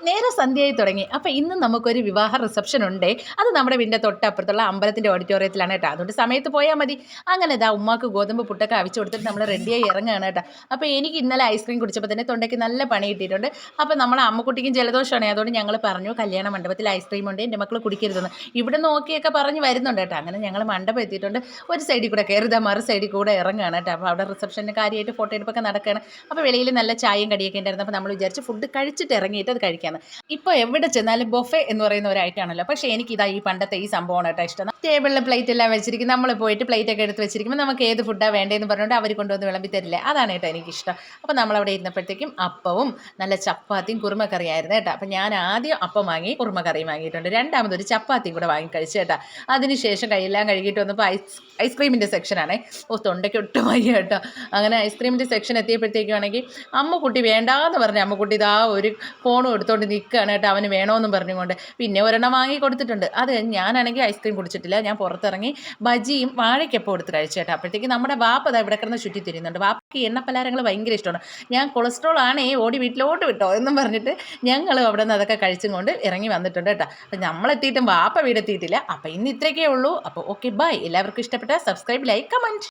നേരെ സന്ധ്യയായി തുടങ്ങി. അപ്പോൾ ഇന്ന് നമുക്കൊരു വിവാഹ റിസപ്ഷൻ ഉണ്ടേ. അത് നമ്മുടെ വീടിൻ്റെ തൊട്ടപ്പുറത്തുള്ള അമ്പലത്തിൻ്റെ ഓഡിറ്റോറിയത്തിലാണ് കേട്ടോ. അതുകൊണ്ട് സമയത്ത് പോയാൽ മതി. അങ്ങനെ ഇതാ ഉമ്മാക്ക് ഗോതമ്പ് പുട്ടൊക്കെ അവിച്ച് കൊടുത്തിട്ട് നമ്മൾ റെഡിയായി ഇറങ്ങുകയാണ് കേട്ടോ. അപ്പോൾ എനിക്ക് ഇന്നലെ ഐസ്ക്രീം കുടിച്ചപ്പോൾ തന്നെ തൊണ്ടയ്ക്ക് നല്ല പണി കിട്ടിയിട്ടുണ്ട്. അപ്പോൾ നമ്മളെ അമ്മക്കുട്ടിക്കും ജലദോഷമാണ്. അതുകൊണ്ട് ഞങ്ങൾ പറഞ്ഞു കല്യാണ മണ്ഡപത്തിൽ ഐസ്ക്രീം ഉണ്ട്, എൻ്റെ മക്കൾ കുടിക്കരുതെന്ന്. ഇവിടെ നോക്കിയൊക്കെ പറഞ്ഞ് വരുന്നുണ്ട് കേട്ടോ. അങ്ങനെ ഞങ്ങൾ മണ്ഡപം എത്തിയിട്ടുണ്ട്. ഒരു സൈഡിൽ കൂടെ കയറുക, മറു സൈഡിൽ കൂടെ ഇറങ്ങുകയാണ് കേട്ടോ. അപ്പോൾ അവിടെ റിസപ്ഷന് കാര്യമായിട്ട് ഫോട്ടോ എടുപ്പൊക്കെ നടക്കുകയാണ്. അപ്പോൾ വെളിയിൽ നല്ല ചായയും കടിയൊക്കെ ഉണ്ടായിരുന്നു. അപ്പോൾ നമ്മൾ വിചാരിച്ച് ഫുഡ് കഴിച്ചിട്ട് ഇറങ്ങിയിട്ട് അത് കഴിക്കാമെന്ന്. ഇപ്പോൾ എവിടെ ചെന്നാലും ബൊഫെ എന്ന് പറയുന്ന ഒരു ഐറ്റം ആണല്ലോ. പക്ഷേ എനിക്കിതാ ഈ പണ്ടത്തെ ഈ സംഭവമാണ് കേട്ടോ ഇഷ്ടം. ടേബിളിൽ പ്ലേറ്റ് എല്ലാം വെച്ചിരിക്കും, നമ്മൾ പോയിട്ട് പ്ലേറ്റ് ഒക്കെ എടുത്ത് വെച്ചിരിക്കുമ്പോൾ നമുക്ക് ഏത് ഫുഡാണ് വേണ്ടതെന്ന് പറഞ്ഞുകൊണ്ട് അവർ കൊണ്ടുവന്ന് വിളമ്പി തരില്ലേ. അതാണ് കേട്ടോ എനിക്കിഷ്ടം. അപ്പോൾ നമ്മളവിടെ ഇരുന്നപ്പോഴത്തേക്കും അപ്പവും നല്ല ചപ്പാത്തിയും കുറുമക്കറിയായിരുന്നു കേട്ടോ. അപ്പോൾ ഞാൻ ആദ്യം അപ്പം വാങ്ങി കുറുമക്കറിയും വാങ്ങിയിട്ടുണ്ട്. രണ്ടാമതൊരു ചപ്പാത്തിയും കൂടെ വാങ്ങി കഴിച്ചു കേട്ടോ. അതിനുശേഷം കൈയെല്ലാം കഴുകിയിട്ട് വന്നപ്പോൾ ഐസ്ക്രീമിൻ്റെ സെക്ഷനാണേ. തൊണ്ടയ്ക്ക് ഒട്ടും വയ്യ കേട്ടോ. അങ്ങനെ ഐസ്ക്രീമിൻ്റെ സെക്ഷൻ എത്തിയപ്പോഴത്തേക്കും ആണെങ്കിൽ അമ്മക്കുട്ടി വേണ്ടാന്ന് പറഞ്ഞ് അമ്മക്കുട്ടി ഇതാ ഒരു ഫോണും എടുത്തുകൊണ്ട് നിൽക്കുകയാണ് കേട്ടോ. അവന് വേണമെന്നും പറഞ്ഞുകൊണ്ട് പിന്നെ ഒരെണ്ണം വാങ്ങി കൊടുത്തിട്ടുണ്ട്. അത് ഞാനാണെങ്കിൽ ഐസ്ക്രീം കുടിച്ചിട്ടില്ല. ഞാൻ പുറത്തിറങ്ങി ബജിയും വാഴയ്ക്കപ്പം എടുത്ത് കഴിച്ചു കേട്ടോ. അപ്പോഴത്തേക്ക് നമ്മുടെ വാപ്പ അതാ ഇവിടെ കിടന്ന് ചുറ്റി തിരിയുന്നുണ്ട്. വാപ്പയ്ക്ക് എണ്ണപ്പലഹാരങ്ങൾ ഭയങ്കര ഇഷ്ടമാണ്. ഞാൻ കൊളസ്ട്രോൾ ആണേ ഓടി വീട്ടിലോട്ട് വിട്ടോ എന്നും പറഞ്ഞിട്ട് ഞങ്ങൾ അവിടെ നിന്ന് അതൊക്കെ കഴിച്ചും കൊണ്ട് ഇറങ്ങി വന്നിട്ടുണ്ട് കേട്ടോ. അപ്പം നമ്മളെത്തിയിട്ടും വാപ്പ വീടെത്തിയിട്ടില്ല. അപ്പം ഇന്ന് ഇത്രയൊക്കെ ഉള്ളൂ. അപ്പോൾ ഓക്കെ ബൈ. എല്ലാവർക്കും ഇഷ്ടപ്പെട്ട സബ്സ്ക്രൈബ്, ലൈക്ക്, കമൻറ്റ്.